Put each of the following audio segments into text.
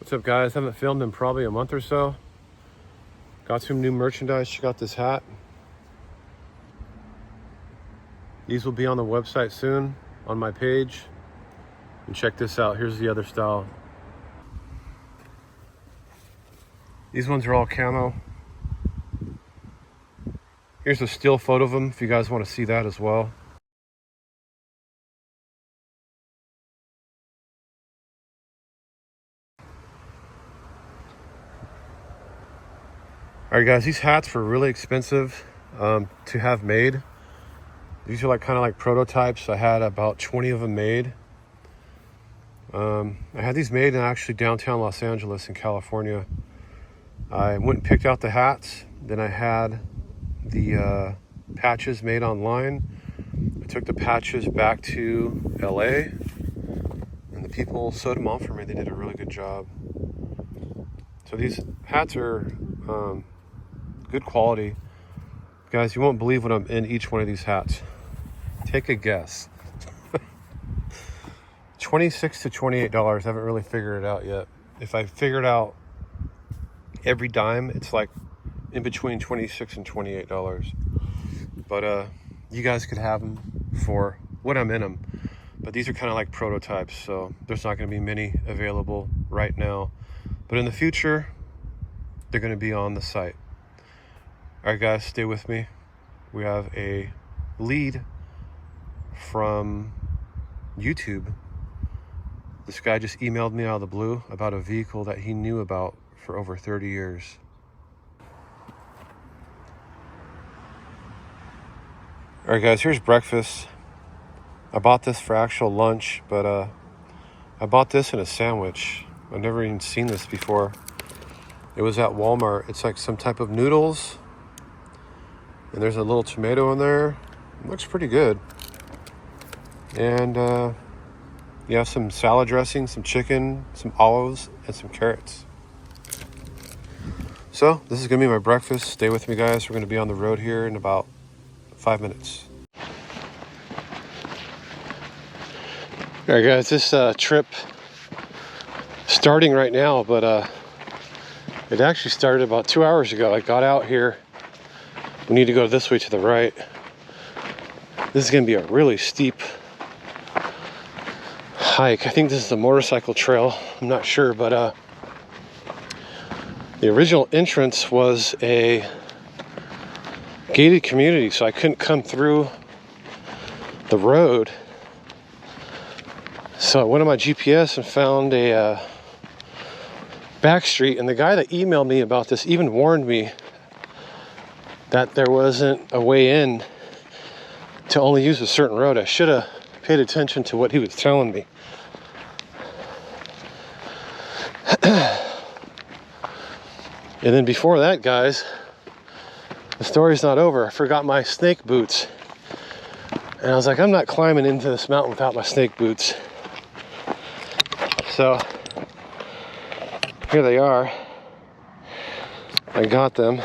What's up, guys? Haven't filmed in probably a month or so. Got some new merchandise. Check out this hat. These will be on the website soon on my page. And check this out. Here's the other style. These ones are all camo. Here's a still photo of them if you guys want to see that as well. All right, guys, these hats were really expensive to have made. These are kind of like prototypes. I had about 20 of them made. I had these made in actually downtown Los Angeles in California. I went and picked out the hats. Then I had the patches made online. I took the patches back to LA, and the people sewed them on for me. They did a really good job. So these hats are good quality. Guys, you won't believe what I'm in each one of these hats. Take a guess. $26 to $28. I haven't really figured it out yet. If I figured out every dime, it's like in between $26 and $28. But you guys could have them for what I'm in them. But these are kind of like prototypes, so there's not going to be many available right now. But in the future, they're going to be on the site. All right, guys, stay with me. We have a lead from YouTube. This guy just emailed me out of the blue about a vehicle that he knew about for over 30 years. All right, guys, here's breakfast. I bought this for actual lunch, but I bought this in a sandwich. I've never even seen this before. It was at Walmart. It's like some type of noodles, and there's a little tomato in there. It looks pretty good. And you have some salad dressing, some chicken, some olives, and some carrots. So this is gonna be my breakfast. Stay with me, guys. We're gonna be on the road here in about 5 minutes. All right, guys, this trip starting right now, but it actually started about 2 hours ago. I got out here. We need to go this way to the right. This is gonna be a really steep hike. I think this is a motorcycle trail. I'm not sure, but the original entrance was a gated community, so I couldn't come through the road. So I went on my GPS and found a back street, and the guy that emailed me about this even warned me that there wasn't a way in to only use a certain road. I should have paid attention to what he was telling me. And then before that, guys, the story's not over. I forgot my snake boots. And I was like, I'm not climbing into this mountain without my snake boots. So here they are. I got them.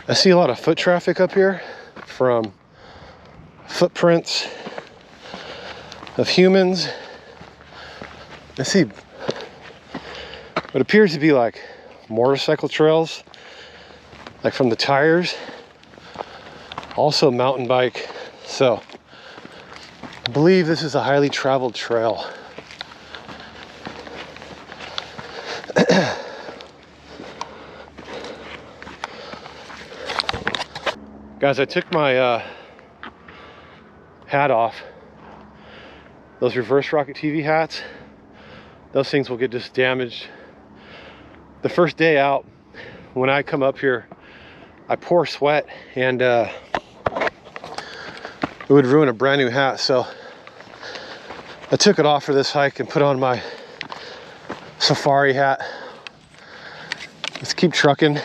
I see a lot of foot traffic up here from footprints of humans. I see what appears to be like motorcycle trails, like from the tires. Also mountain bike. So I believe this is a highly traveled trail. Guys, I took my hat off. Those reverse rocket TV hats, those things will get just damaged. The first day out, when I come up here, I pour sweat, and it would ruin a brand new hat. So I took it off for this hike and put on my safari hat. Let's keep trucking.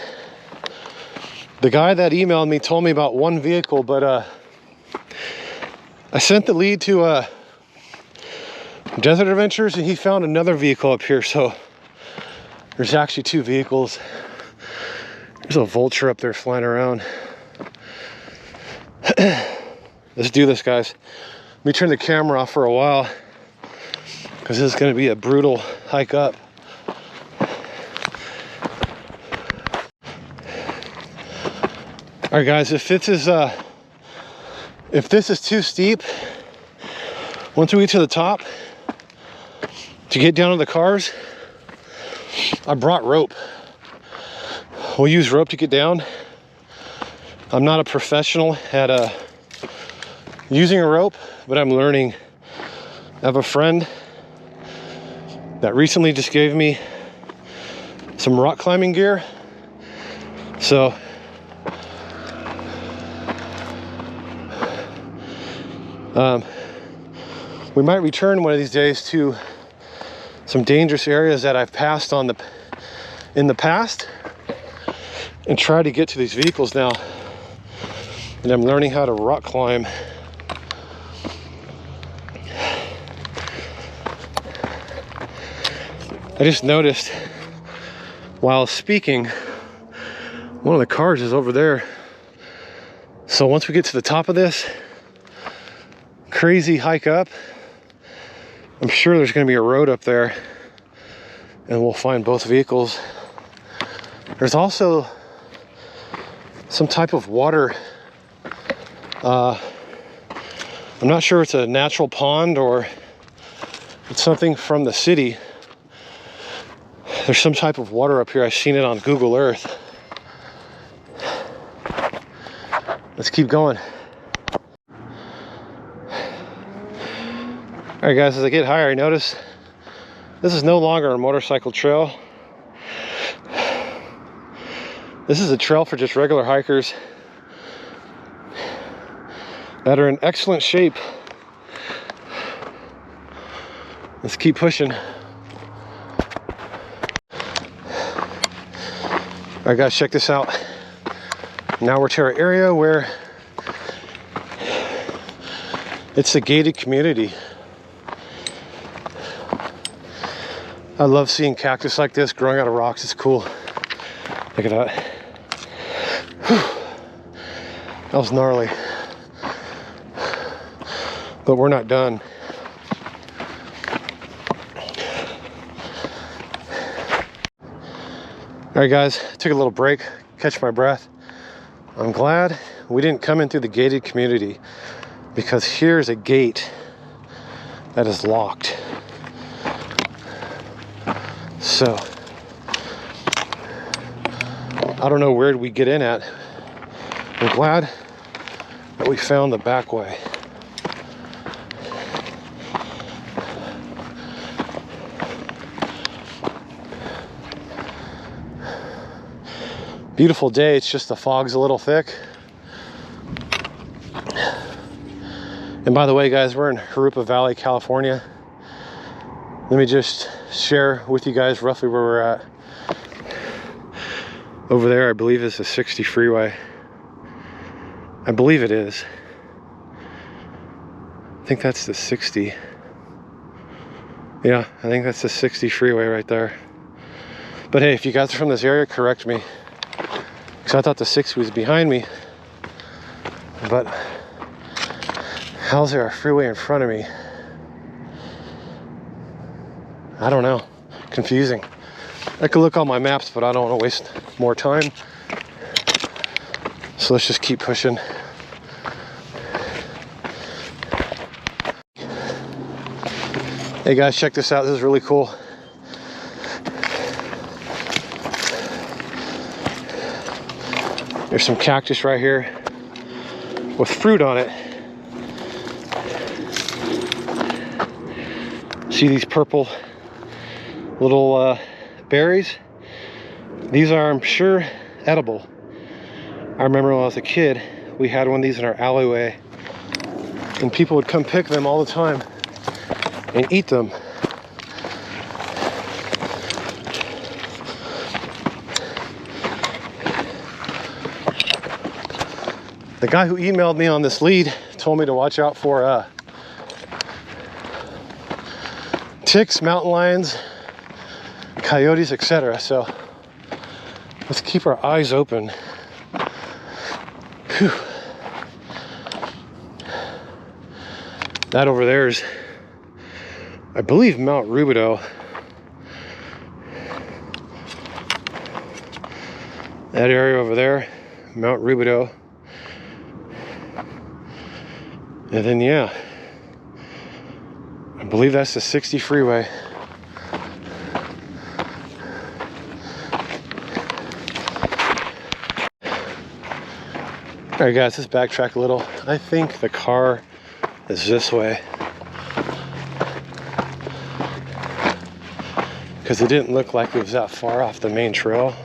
The guy that emailed me told me about one vehicle, but I sent the lead to Desert Adventures, and he found another vehicle up here. So there's actually two vehicles. There's a vulture up there flying around. Let's do this, guys. Let me turn the camera off for a while because this is going to be a brutal hike up. All right, guys, if this is too steep, once we get to the top, to get down to the cars, I brought rope. We'll use rope to get down. I'm not a professional at using a rope, but I'm learning. I have a friend that recently just gave me some rock climbing gear. So we might return one of these days to some dangerous areas that I've passed on in the past and try to get to these vehicles now. And I'm learning how to rock climb. I just noticed while speaking, one of the cars is over there. So once we get to the top of this crazy hike up, I'm sure there's going to be a road up there and we'll find both vehicles. There's also some type of water. I'm not sure it's a natural pond or it's something from the city. There's some type of water up here. I've seen it on Google Earth. Let's keep going. All right, guys, as I get higher, I notice this is no longer a motorcycle trail. This is a trail for just regular hikers that are in excellent shape. Let's keep pushing. All right, guys, check this out. Now we're to our area where it's a gated community. I love seeing cactus like this growing out of rocks. It's cool. Look at that. Whew. That was gnarly. But we're not done. All right, guys, took a little break, catch my breath. I'm glad we didn't come in through the gated community because here's a gate that is locked. So, I don't know where we get in at. I'm glad that we found the back way. Beautiful day, it's just the fog's a little thick. And by the way, guys, we're in Jurupa Valley, California. Let me just share with you guys roughly where we're at. Over there, I believe is the 60 freeway. I believe it is. I think that's the 60. Yeah, I think that's the 60 freeway right there. But hey, if you guys are from this area, correct me. Because I thought the 60 was behind me. But how's there a freeway in front of me? I don't know. Confusing. I could look on my maps, but I don't want to waste more time. So let's just keep pushing. Hey guys, check this out. This is really cool. There's some cactus right here with fruit on it. See these purple little berries? These are, I'm sure, edible. I remember when I was a kid, we had one of these in our alleyway and people would come pick them all the time and eat them. The guy who emailed me on this lead told me to watch out for ticks, mountain lions, coyotes, etc. So let's keep our eyes open. Whew. That over there is, I believe, Mount Rubidoux. That area over there, Mount Rubidoux. And then, yeah, I believe that's the 60 freeway. All right, guys, let's backtrack a little. I think the car is this way, because it didn't look like it was that far off the main trail.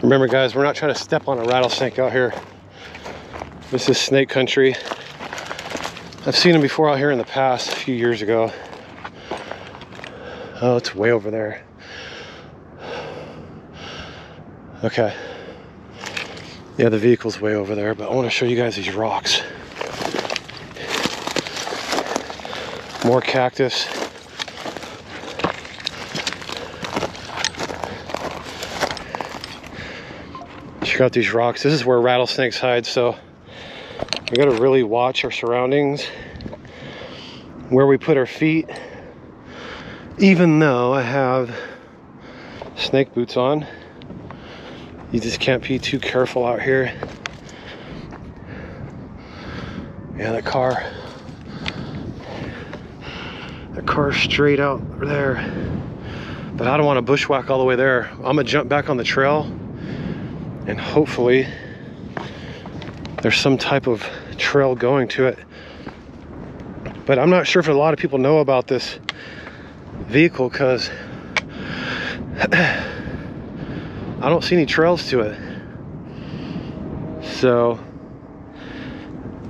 Remember, guys, we're not trying to step on a rattlesnake out here. This is snake country. I've seen them before out here in the past, a few years ago. Oh, it's way over there. Okay. Yeah, the vehicle's way over there, but I want to show you guys these rocks. More cactus. Check out these rocks. This is where rattlesnakes hide, so we gotta really watch our surroundings, where we put our feet. Even though I have snake boots on, you just can't be too careful out here. Yeah, that car's straight out there, but I don't want to bushwhack all the way there. I'm gonna jump back on the trail, and hopefully there's some type of trail going to it. But I'm not sure if a lot of people know about this vehicle, because I don't see any trails to it. So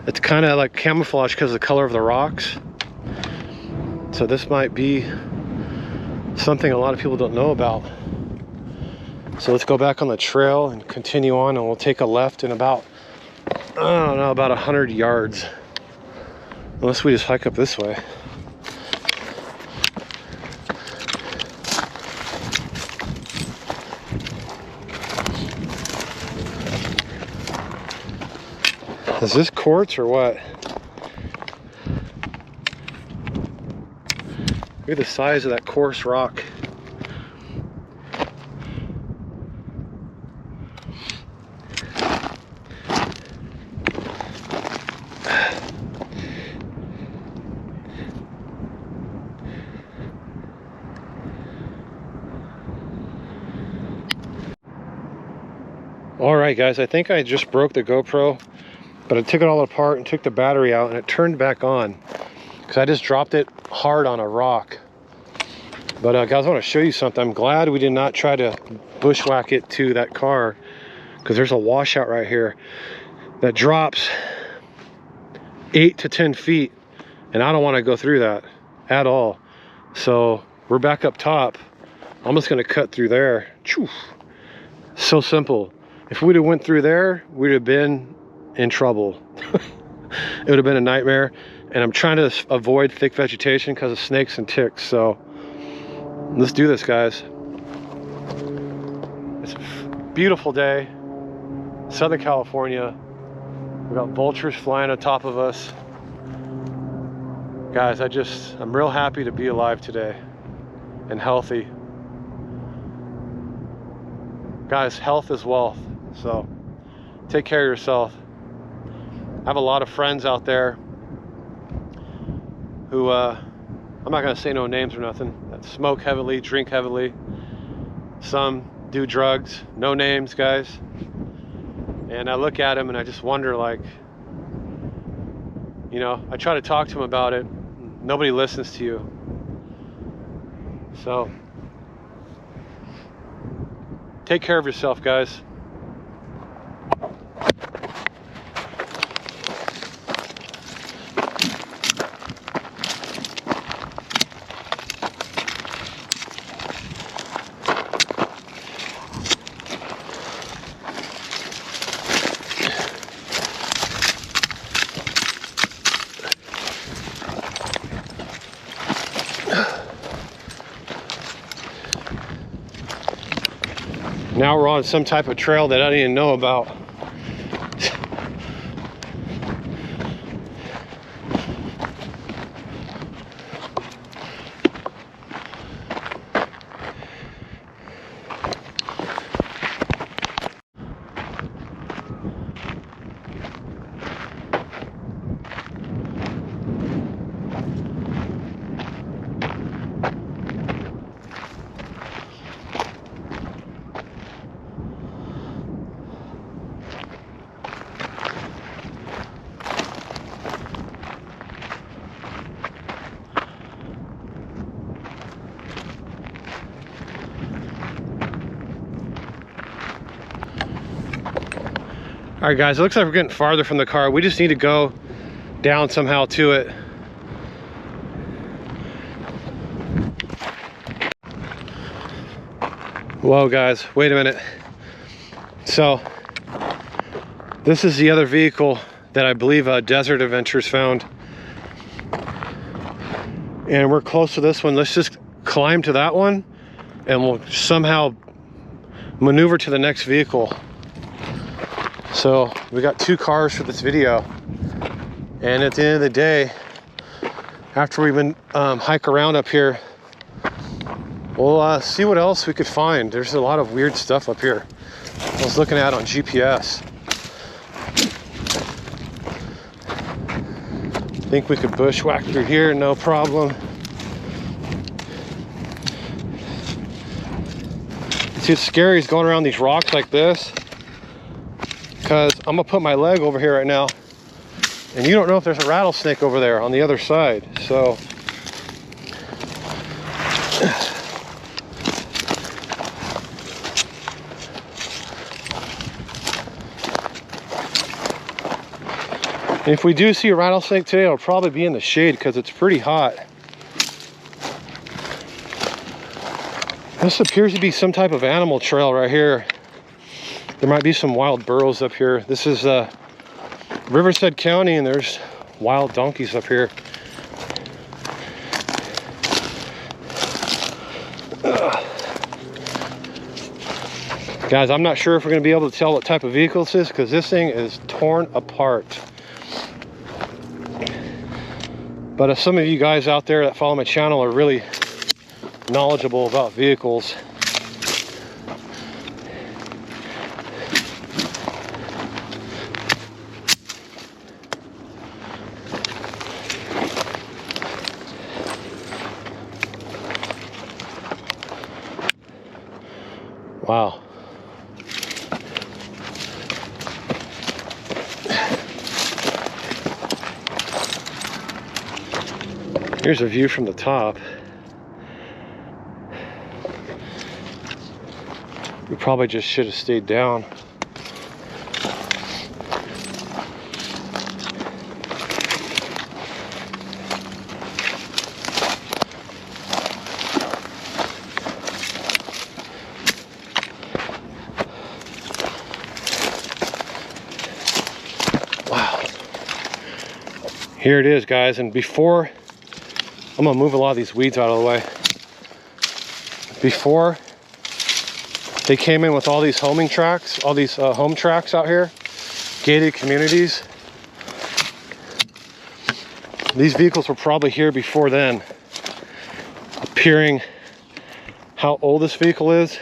it's kind of like camouflage because of the color of the rocks. So this might be something a lot of people don't know about. So let's go back on the trail and continue on, and we'll take a left in about, I don't know, about 100 yards. Unless we just hike up this way. Is this quartz or what? Look at the size of that coarse rock. All right, guys, I think I just broke the GoPro, but I took it all apart and took the battery out, and it turned back on because I just dropped it hard on a rock. But guys, I want to show you something. I'm glad we did not try to bushwhack it to that car, because there's a washout right here that drops 8 to 10 feet, and I don't want to go through that at all. So we're back up top. I'm just going to cut through there. Choo. So simple. If we'd have went through there, we'd have been in trouble. It would have been a nightmare. And I'm trying to avoid thick vegetation because of snakes and ticks. So let's do this, guys. It's a beautiful day, Southern California. We got vultures flying on top of us. Guys, I'm real happy to be alive today and healthy. Guys, health is wealth. So take care of yourself. I have a lot of friends out there who, I'm not gonna say no names or nothing, that smoke heavily, drink heavily. Some do drugs, no names, guys. And I look at them and I just wonder, like, you know, I try to talk to them about it. Nobody listens to you. So take care of yourself, guys. Now we're on some type of trail that I didn't even know about. All right, guys, it looks like we're getting farther from the car. We just need to go down somehow to it. Whoa, guys, wait a minute. So, this is the other vehicle that I believe Desert Adventures found. And we're close to this one. Let's just climb to that one and we'll somehow maneuver to the next vehicle. So we got 2 cars for this video, and at the end of the day, after we've been hike around up here, we'll see what else we could find. There's a lot of weird stuff up here I was looking at on GPS. I think we could bushwhack through here, no problem. See, what's scary is going around these rocks like this, because I'm gonna put my leg over here right now, and you don't know if there's a rattlesnake over there on the other side. So and if we do see a rattlesnake today, it'll probably be in the shade because it's pretty hot. This appears to be some type of animal trail right here. There might be some wild burros up here. This is Riverside County, and there's wild donkeys up here. Guys, I'm not sure if we're going to be able to tell what type of vehicle this is because this thing is torn apart. But if some of you guys out there that follow my channel are really knowledgeable about vehicles, wow. Here's a view from the top. We probably just should have stayed down. Wow. Here it is, guys, and before, I'm gonna move a lot of these weeds out of the way. Before they came in with all these homing tracks, all these home tracks out here, gated communities, these vehicles were probably here before then. Appearing how old this vehicle is,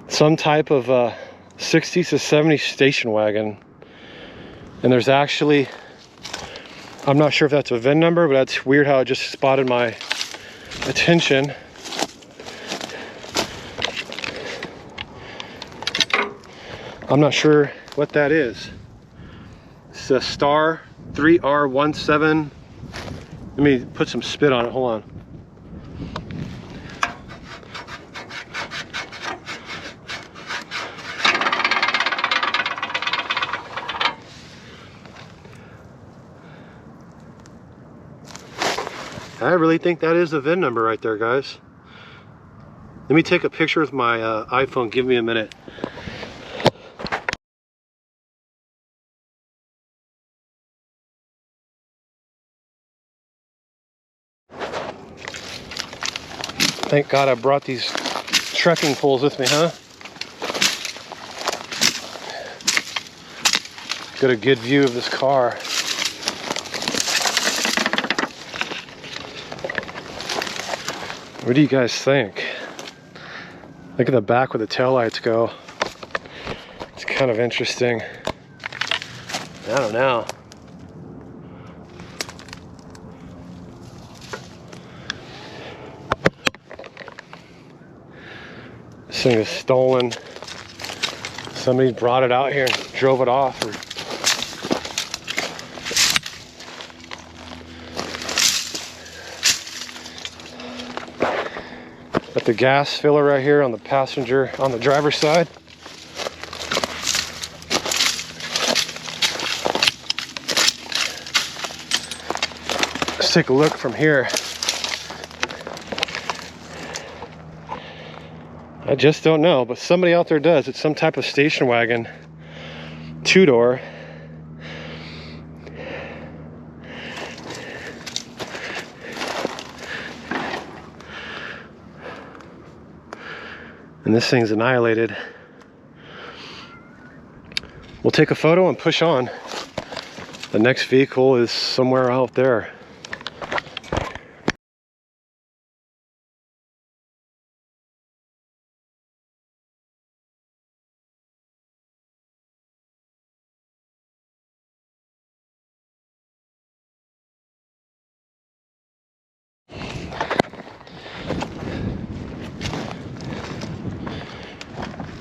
some type of 60s to 70s station wagon. And there's actually, I'm not sure if that's a VIN number, but that's weird how it just spotted my attention. I'm not sure what that is. It's a star 3R17. Let me put some spit on it, hold on. I really think that is the VIN number right there, guys. Let me take a picture with my iPhone. Give me a minute. Thank God I brought these trekking poles with me, huh? get a good view of this car. What do you guys think? Look at the back where the taillights go. It's kind of interesting. I don't know. This thing is stolen. Somebody brought it out here and drove it off. Got the gas filler right here on the passenger, on the driver's side. Let's take a look from here. I just don't know, but somebody out there does. It's some type of station wagon, two-door. And this thing's annihilated. We'll take a photo and push on. The next vehicle is somewhere out there.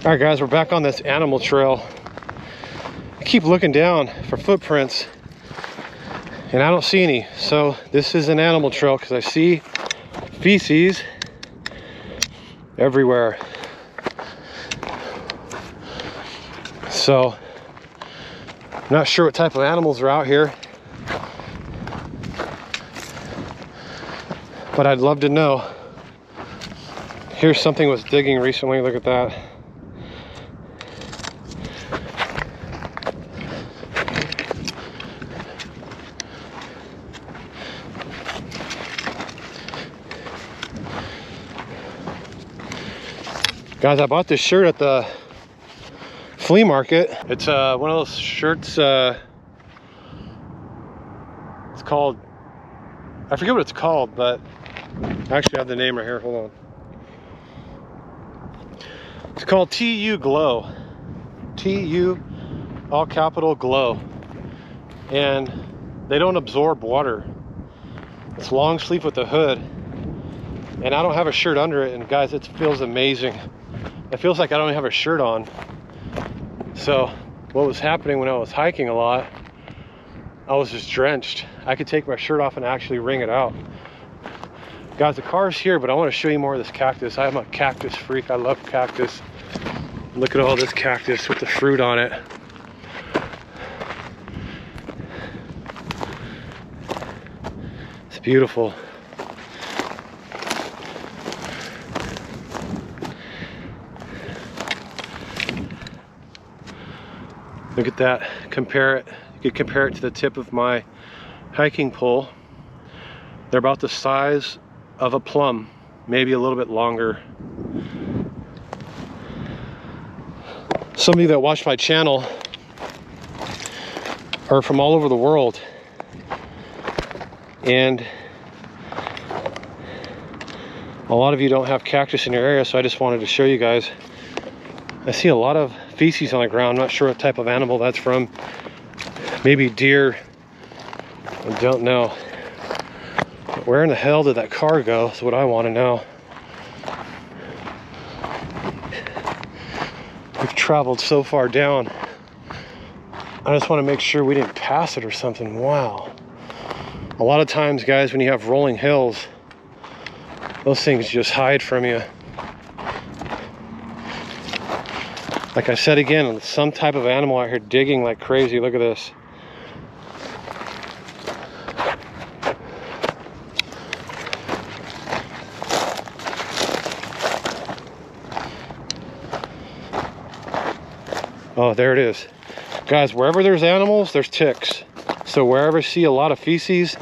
All right, guys, we're back on this animal trail. I keep looking down for footprints and I don't see any. So this is an animal trail because I see feces everywhere. So I'm not sure what type of animals are out here, but I'd love to know. Here's something was digging recently. Look at that. Guys, I bought this shirt at the flea market. It's one of those shirts, it's called, I forget what it's called, but I actually have the name right here, hold on. It's called TU Glow. TU, all capital, Glow. And they don't absorb water. It's long sleeve with the hood. And I don't have a shirt under it, and guys, it feels amazing. It feels like I don't have a shirt on. So what was happening when I was hiking a lot, I was just drenched. I could take my shirt off and actually wring it out. Guys, the car's here, but I want to show you more of this cactus. I'm a cactus freak. I love cactus. Look at all this cactus with the fruit on it. It's beautiful. Look at that, compare it. You could compare it to the tip of my hiking pole. They're about the size of a plum, maybe a little bit longer. Some of you that watch my channel are from all over the world. And a lot of you don't have cactus in your area, so I just wanted to show you guys. I see a lot of feces on the ground. I'm not sure what type of animal that's from. Maybe deer. I don't know. But where in the hell did that car go? That's what I want to know. We've traveled so far down. I just want to make sure we didn't pass it or something. Wow. A lot of times, guys, when you have rolling hills, those things just hide from you. Like I said again, some type of animal out here digging like crazy. Look at this. Oh, there it is. Guys, wherever there's animals, there's ticks. So wherever you see a lot of feces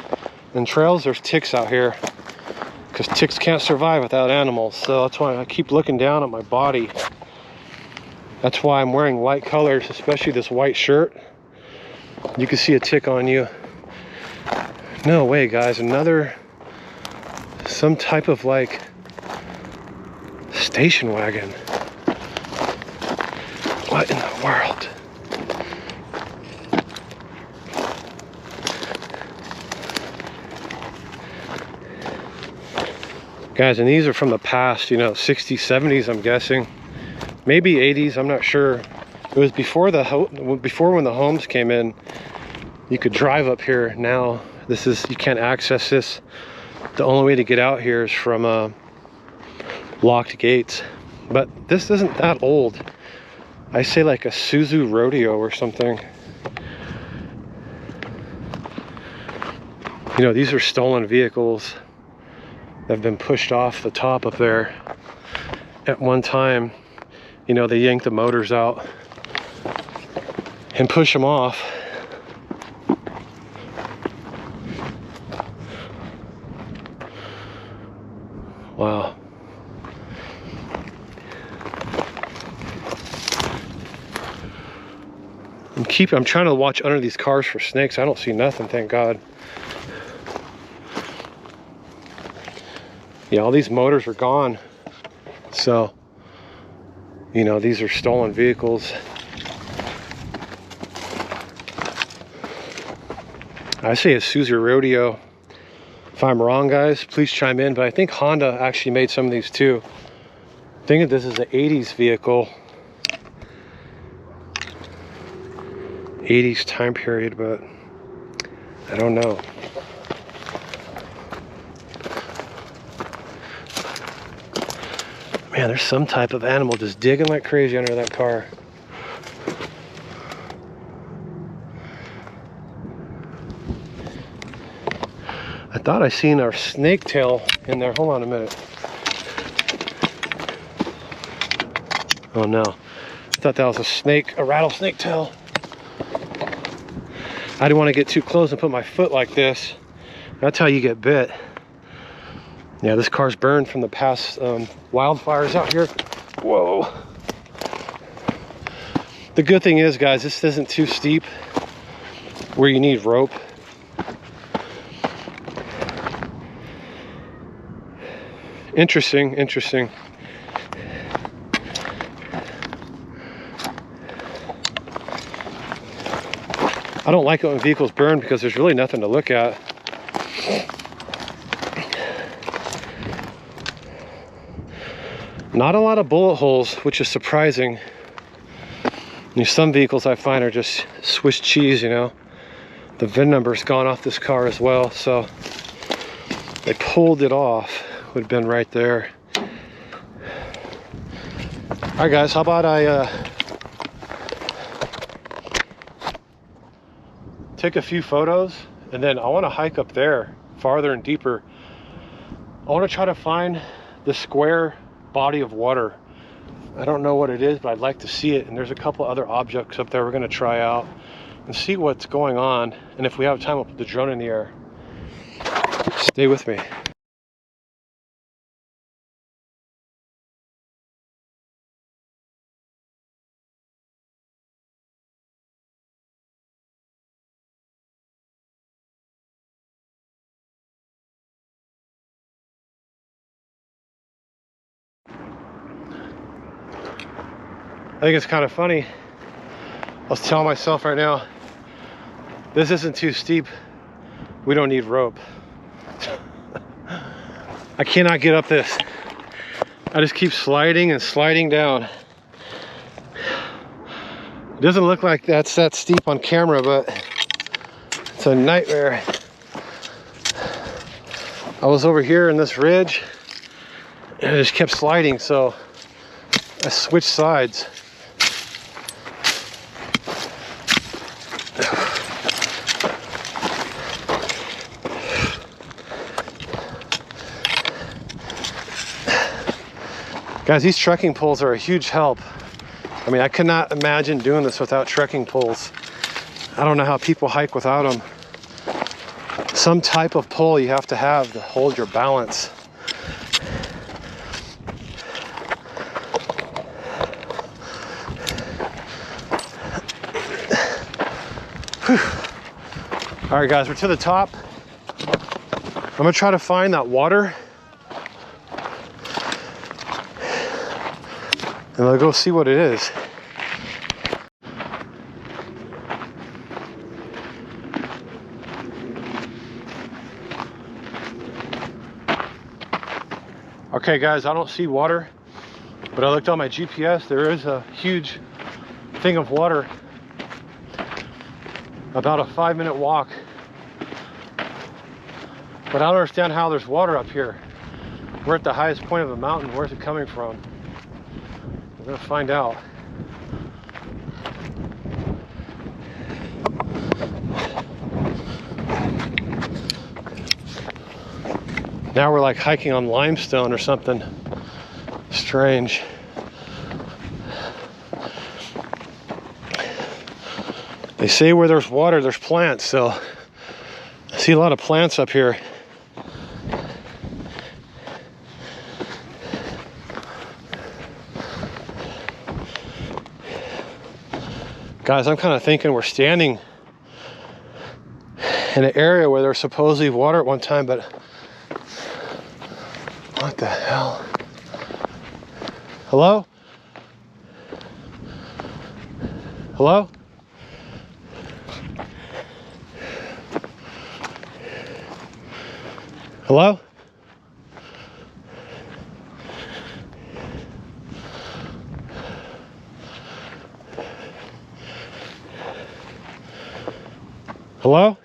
and trails, there's ticks out here. Because ticks can't survive without animals. So that's why I keep looking down at my body. That's why I'm wearing light colors, especially this white shirt. You can see a tick on you. No way, guys. Some type of like station wagon. What in the world? Guys, and these are from the past, you know, 60s, 70s, I'm guessing. Maybe 80s, I'm not sure. It was before when the homes came in. You could drive up here. Now you can't access this. The only way to get out here is from locked gates. But this isn't that old. I say like a Suzu Rodeo or something. You know, these are stolen vehicles that have been pushed off the top up there. At one time, you know, they yanked the motors out and push them off. Wow. I'm trying to watch under these cars for snakes. I don't see nothing, thank God. Yeah, all these motors are gone. So, you know, these are stolen vehicles. I say a Suzu Rodeo. If I'm wrong, guys, please chime in. But I think Honda actually made some of these too. I think this is an 80s vehicle. 80s time period, but I don't know. Man, there's some type of animal just digging like crazy under that car. I thought I seen our snake tail in there. Hold on a minute. Oh no. I thought that was a rattlesnake tail. I didn't want to get too close and put my foot like this. That's how you get bit. Yeah, this car's burned from the past wildfires out here. Whoa. The good thing is, guys, this isn't too steep where you need rope. Interesting. I don't like it when vehicles burn because there's really nothing to look at. Not a lot of bullet holes, which is surprising. Some vehicles I find are just Swiss cheese, you know. The VIN number's gone off this car as well, so they pulled it off. Would have been right there. All right, guys, how about I take a few photos, and then I want to hike up there farther and deeper. I want to try to find the square body of water. I don't know what it is, but I'd like to see it. And there's a couple other objects up there we're going to try out and see what's going on. And if we have time, we'll put the drone in the air. Stay with me. I think it's kind of funny. I was telling myself right now, this isn't too steep. We don't need rope. I cannot get up this. I just keep sliding and sliding down. It doesn't look like that's that steep on camera, but it's a nightmare. I was over here in this ridge and I just kept sliding, so I switched sides. Guys, these trekking poles are a huge help. I mean, I could not imagine doing this without trekking poles. I don't know how people hike without them. Some type of pole you have to have to hold your balance. All right, guys, we're to the top. I'm gonna try to find that water. And I'll go see what it is. Okay, guys, I don't see water, but I looked on my GPS. There is a huge thing of water about a 5-minute walk. But I don't understand how there's water up here. We're at the highest point of the mountain. Where's it coming from? We're gonna find out. Now we're like hiking on limestone or something strange. They say where there's water, there's plants, so I see a lot of plants up here. Guys, I'm kind of thinking we're standing in an area where there's supposedly water at one time, but what the hell? Hello? Hello? Hello? Hello?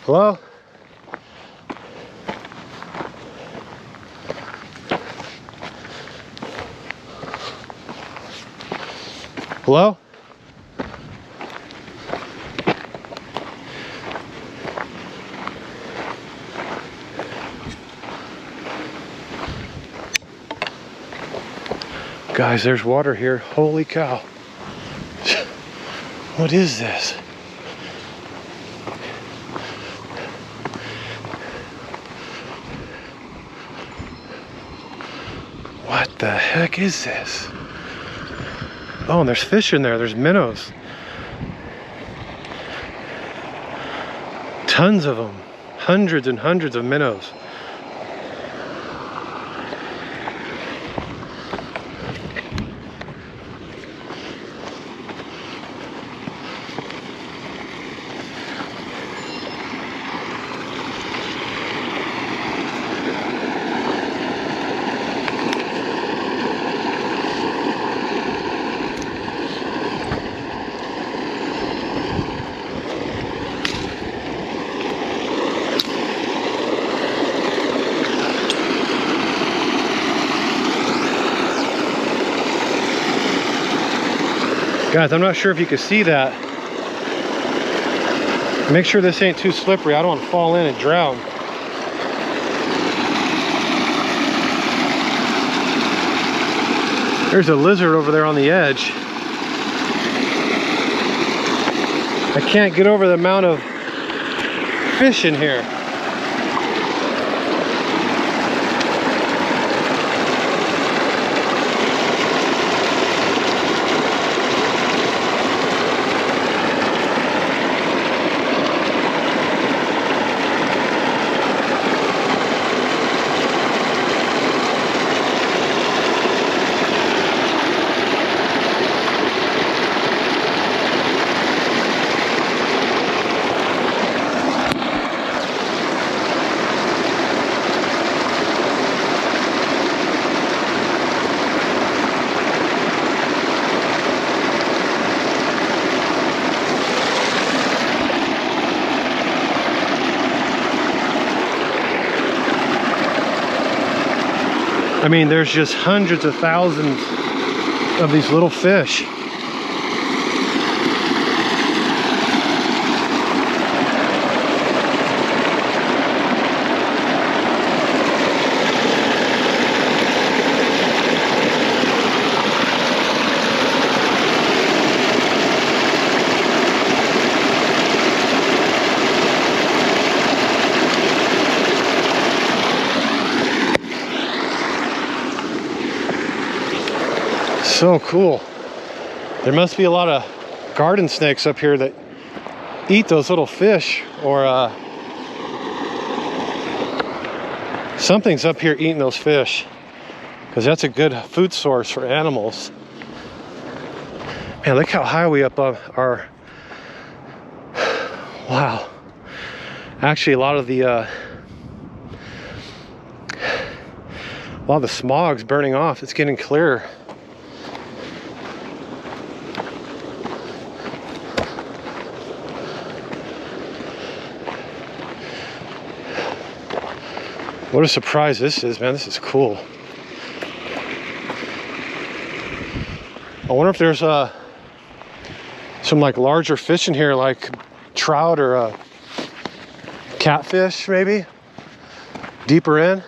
Hello? Hello? Guys, there's water here. Holy cow. What is this? What the heck is this? Oh, and there's fish in there. There's minnows. Tons of them. Hundreds and hundreds of minnows. Guys, I'm not sure if you can see that. Make sure this ain't too slippery. I don't want to fall in and drown. There's a lizard over there on the edge. I can't get over the amount of fish in here. I mean, there's just hundreds of thousands of these little fish. So cool. There must be a lot of garden snakes up here that eat those little fish, or something's up here eating those fish, because that's a good food source for animals. Man, look how high we up are. Wow. Actually, a lot of the smog's burning off. It's getting clearer. What a surprise this is, man. This is cool. I wonder if there's some like larger fish in here, like trout or catfish, maybe deeper in.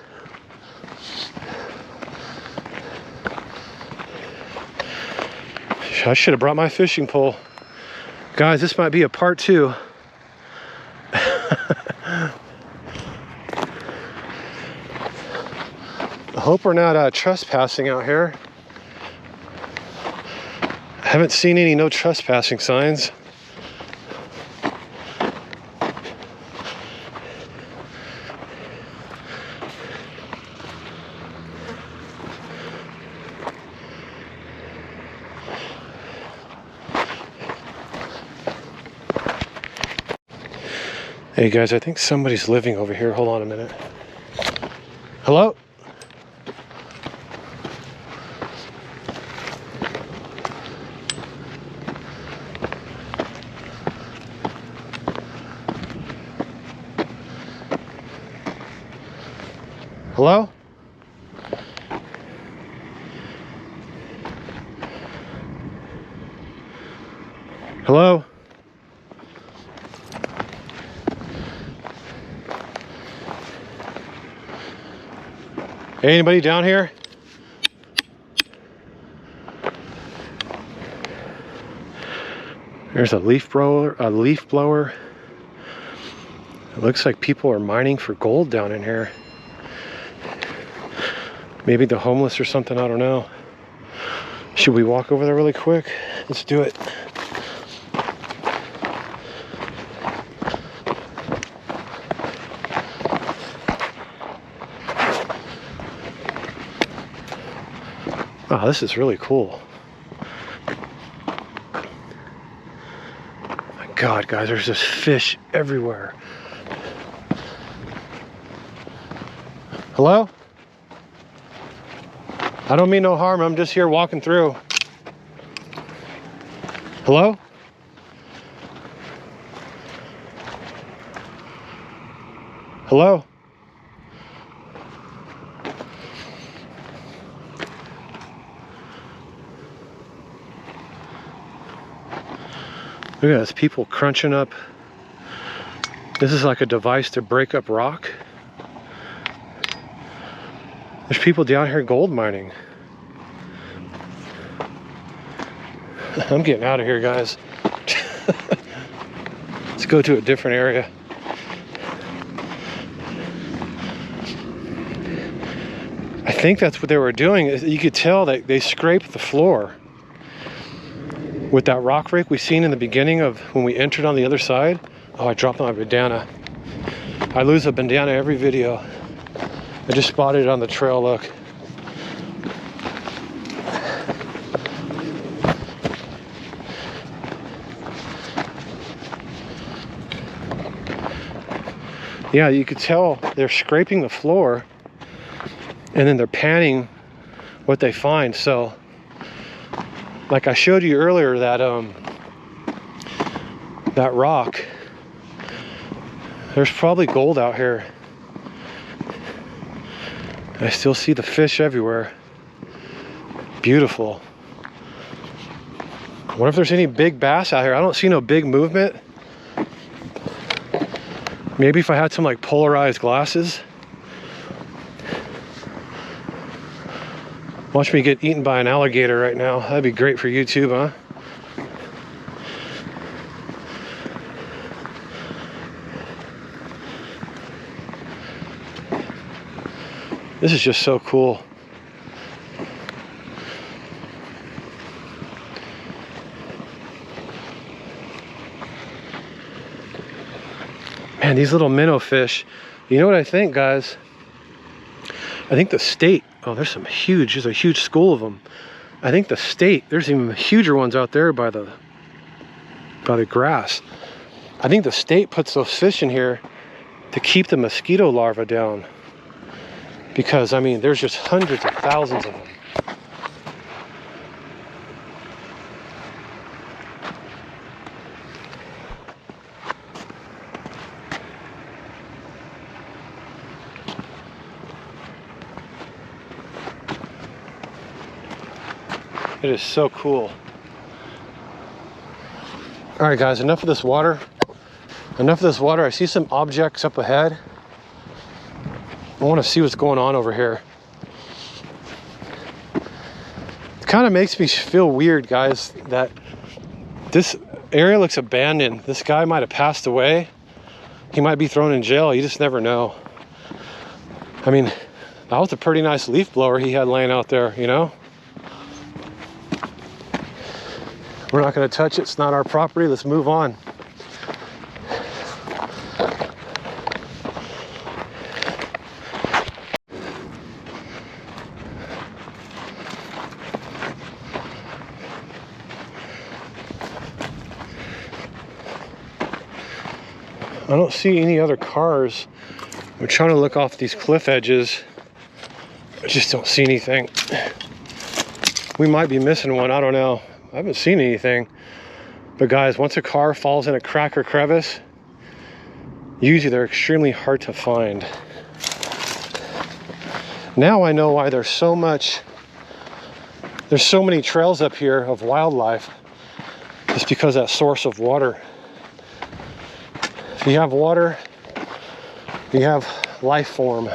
I should have brought my fishing pole. Guys, this might be a part 2. I hope we're not trespassing out here. I haven't seen any no trespassing signs. Hey guys, I think somebody's living over here. Hold on a minute. Hello? Hello? Hello? Hey, anybody down here? There's a leaf blower. It looks like people are mining for gold down in here. Maybe the homeless or something, I don't know. Should we walk over there really quick? Let's do it. Wow, this is really cool. My God, guys, there's just fish everywhere. Hello? I don't mean no harm, I'm just here walking through. Hello? Hello? Look at this, people crunching up. This is like a device to break up rock. There's people down here gold mining. I'm getting out of here, guys. Let's go to a different area. I think that's what they were doing. You could tell that they scraped the floor with that rock rake we seen in the beginning of when we entered on the other side. Oh, I dropped my bandana. I lose a bandana every video. I just spotted it on the trail, look. Yeah, you could tell they're scraping the floor and then they're panning what they find. So, like I showed you earlier, that rock, there's probably gold out here. I still see the fish everywhere. Beautiful. I wonder if there's any big bass out here. I don't see no big movement. Maybe if I had some like polarized glasses. Watch me get eaten by an alligator right now. That'd be great for YouTube, huh? This is just so cool. Man, these little minnow fish. You know what I think, guys? I think the state, oh, there's a huge school of them. I think the state, there's even huger ones out there by the grass. I think the state puts those fish in here to keep the mosquito larvae down. Because, I mean, there's just hundreds of thousands of them. It is so cool. All right, guys, enough of this water. Enough of this water. I see some objects up ahead. I want to see what's going on over here. It kind of makes me feel weird, guys, that this area looks abandoned. This guy might have passed away. He might be thrown in jail. You just never know. I mean, that was a pretty nice leaf blower he had laying out there, you know? We're not going to touch it. It's not our property. Let's move on. I don't see any other cars. I'm trying to look off these cliff edges. I just don't see anything. We might be missing one. I don't know. I haven't seen anything. But guys, once a car falls in a crack or crevice, usually they're extremely hard to find. Now I know why there's so many trails up here of wildlife. It's because of that source of water. If you have water, you have life form.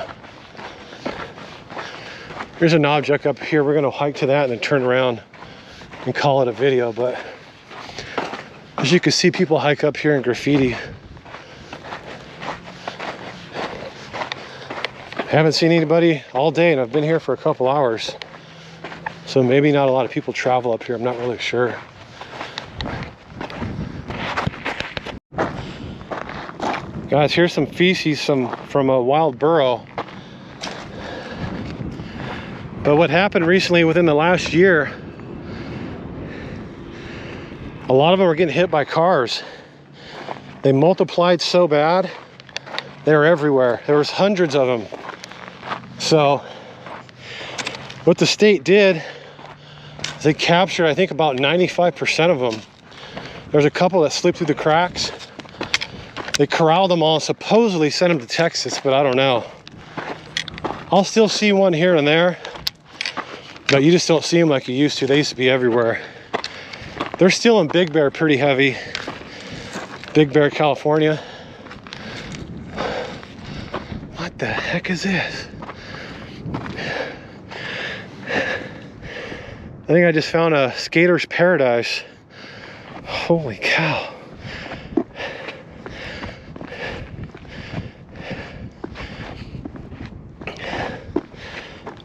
Here's an object up here. We're gonna hike to that and then turn around and call it a video. But as you can see, people hike up here in graffiti. I haven't seen anybody all day, and I've been here for a couple hours. So maybe not a lot of people travel up here. I'm not really sure. Guys, here's some feces from a wild burrow. But what happened recently within the last year, a lot of them were getting hit by cars. They multiplied so bad, they were everywhere. There was hundreds of them. So what the state did is they captured, I think, about 95% of them. There's a couple that slipped through the cracks. They corralled them all and supposedly sent them to Texas, but I don't know. I'll still see one here and there, but you just don't see them like you used to. They used to be everywhere. They're still in Big Bear pretty heavy. Big Bear, California. What the heck is this? I think I just found a skater's paradise. Holy cow.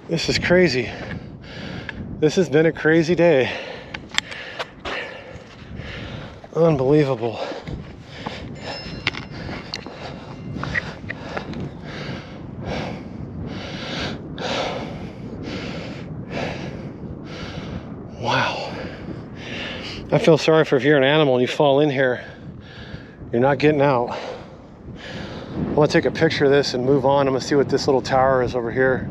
This is crazy. This has been a crazy day. Unbelievable. Wow. I feel sorry for if you're an animal and you fall in here, you're not getting out. I want to take a picture of this and move on. I'm going to see what this little tower is over here.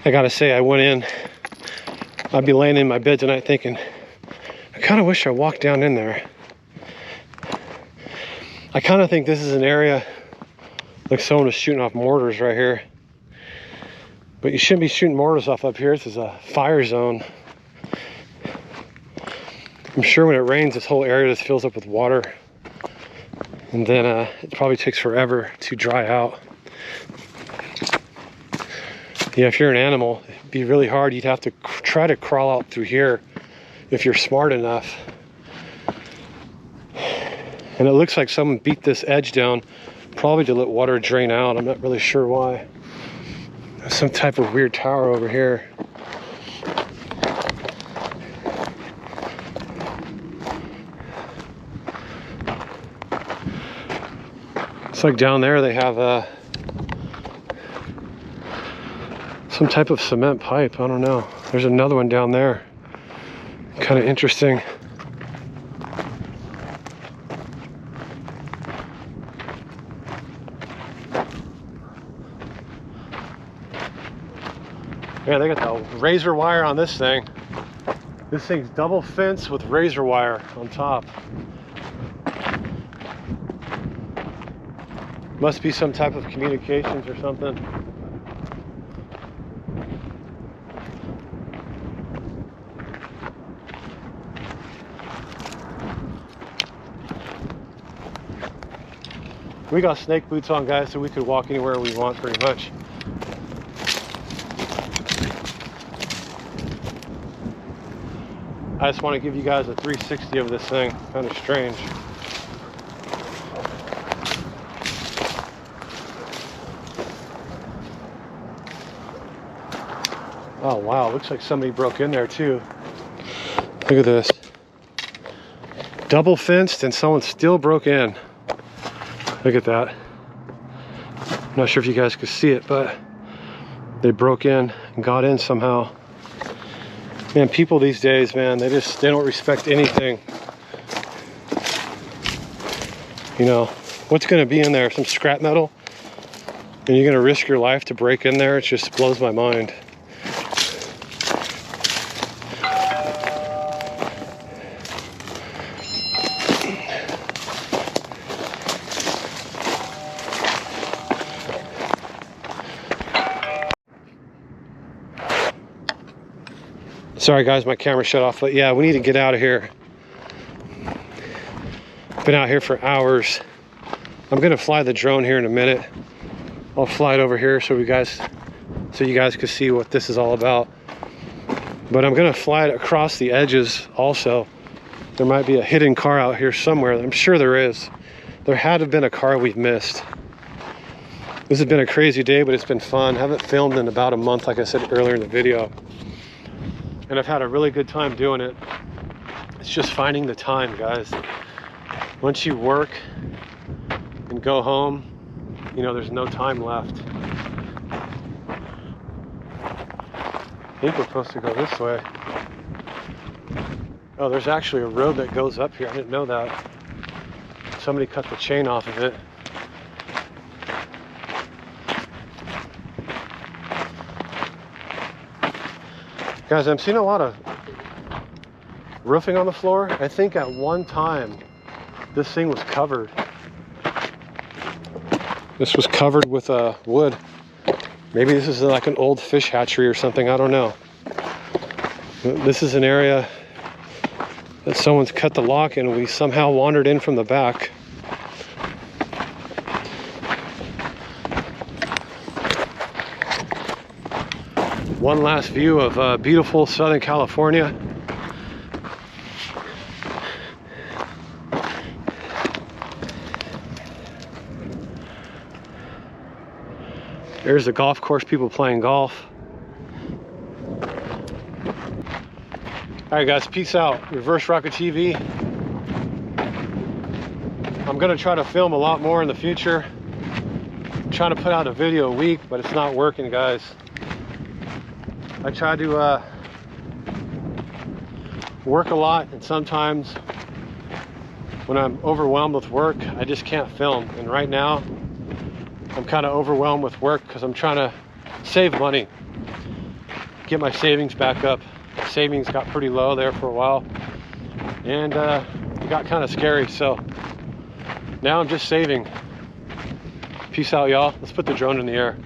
I gotta say, I went in, I'd be laying in my bed tonight thinking, I kind of wish I walked down in there. I kind of think this is an area like someone was shooting off mortars right here. But you shouldn't be shooting mortars off up here. This is a fire zone. I'm sure when it rains, this whole area just fills up with water. And then it probably takes forever to dry out. Yeah, if you're an animal, it'd be really hard. You'd have to try to crawl out through here if you're smart enough. And it looks like someone beat this edge down, probably to let water drain out. I'm not really sure why. Some type of weird tower over here. It's like down there they have some type of cement pipe. I don't know. There's another one down there. Kind of interesting. Yeah, they got the razor wire on this thing. This thing's double fence with razor wire on top. Must be some type of communications or something. We got snake boots on, guys, so we could walk anywhere we want pretty much. I just want to give you guys a 360 of this thing. Kind of strange. Oh wow, looks like somebody broke in there too. Look at this. Double fenced and someone still broke in. Look at that. I'm not sure if you guys could see it, but they broke in and got in somehow. Man, people these days, man, they don't respect anything. You know, what's gonna be in there? Some scrap metal? And you're gonna risk your life to break in there? It just blows my mind. Sorry guys, my camera shut off, but yeah, we need to get out of here. Been out here for hours. I'm gonna fly the drone here in a minute. I'll fly it over here so you guys can see what this is all about. But I'm gonna fly it across the edges also. There might be a hidden car out here somewhere. I'm sure there is. There had to have been a car we've missed. This has been a crazy day, but it's been fun. I haven't filmed in about a month, like I said earlier in the video. And I've had a really good time doing it. It's just finding the time, guys. Once you work and go home, you know, there's no time left. I think we're supposed to go this way. Oh, there's actually a road that goes up here. I didn't know that. Somebody cut the chain off of it. Guys, I'm seeing a lot of roofing on the floor. I think at one time this thing was covered. This was covered with wood. Maybe this is like an old fish hatchery or something. I don't know. This is an area that someone's cut the lock and we somehow wandered in from the back. One last view of beautiful Southern California. There's the golf course, people playing golf. All right guys, peace out. Reverse Rocket TV. I'm gonna try to film a lot more in the future. I'm trying to put out a video a week, but it's not working, guys. I try to work a lot, and sometimes when I'm overwhelmed with work, I just can't film. And right now, I'm kind of overwhelmed with work because I'm trying to save money, get my savings back up. Savings got pretty low there for a while, and it got kind of scary. So now I'm just saving. Peace out, y'all. Let's put the drone in the air.